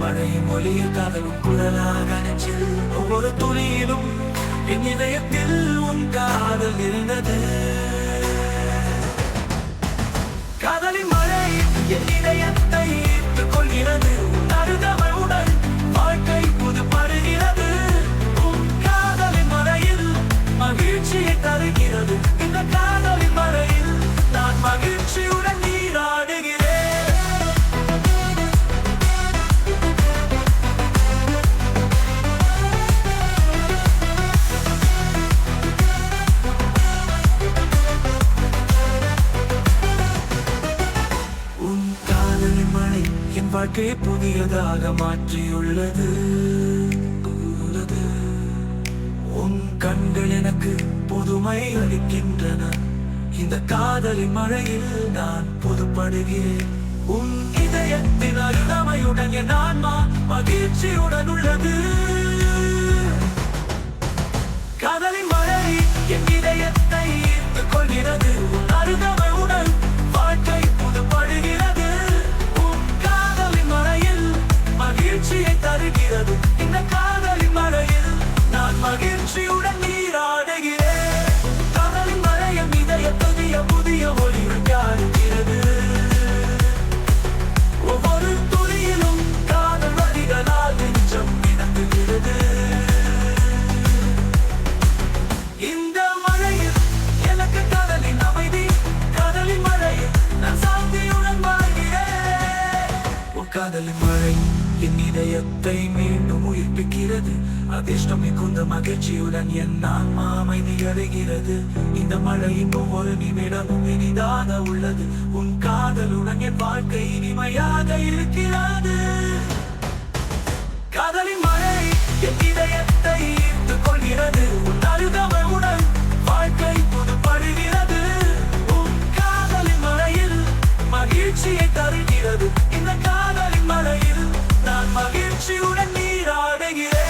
மழையும் ஒளியில் காதலும் குரலாக நெஞ்சில் ஒவ்வொரு துளியிலும் என் இதயத்தில் உன் காதல் இருந்தது. காதலின் மழை என் இதயத்தை ஈர்த்துக் கொள்கிறது. அருகமையுடன் வாழ்க்கை புதுப்படுகிறது. உன் காதலின் மழையில் மகிழ்ச்சியை தருகிறது. இந்த காதலின் மழையில் நான் மகிழ்ச்சியுடன் நீராடுகிறேன். உன் காதலின் மழை என் வாழ்க்கையை புதியதாக மாற்றியுள்ளது. உன் கண்கள் எனக்கு புதுமை அளிக்கின்றன. இந்த காதலின் மழையில் நான் புதுப்படுகிறேன். உன் இதயத்தின் அருகாமையுடன் என் ஆன்மா மகிழ்ச்சியுடன் உள்ளது. காதலின் மழை என் இதயத்தை ஈர்த்துக் கொள்கிறது. உன் அருகாமையுடன் வாழ்க்கை புதுப்படுகிறது. உன் காதலின் மழையில் மகிழ்ச்சியை தருகிறது. இந்த காதலின் மழையில் நான் மகிழ்ச்சியுடன் நீராடுகிறேன். காதலின் மழையின் இதயத்துடைய புதிய ஒளியுடன் காடுகிறது. ஒவ்வொரு துளியிலும் காதல் வரிகளால் நெஞ்சம் மிதக்குகிறது. இந்த மழையில் எனக்கு காதலின் அமைதி. காதலின் மழையில் நான் சாந்தியுடன் வாழ்கிறேன். உன் காதலின் மழை என் இதயத்தை மீண்டும் உயிர்ப்பிக்கிறது. அதிர்ஷ்டம் மிகுந்த மகிழ்ச்சியுடன் என் ஆன்மா அமைதி அடைகிறது. இந்த மழையின் ஒவ்வொரு நிமிடமும் இனிதாக உள்ளது. உன் காதலுடன் என் வாழ்க்கை இனிமையாக இருக்கிறது. காதலின் மழை என் இதயத்தை ஈர்த்துக் கொள்கிறது. உன் அருகாமையுடன் வாழ்க்கை புதுப்படுகிறது. உன் காதலின் மழையில் மகிழ்ச்சியை தருகிறது. இந்த காதலின் மழையில் நான் மகிழ்ச்சியுடன் நீராடுகிறேன்.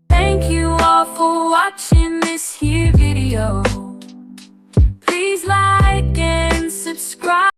Thank you all for watching this here video.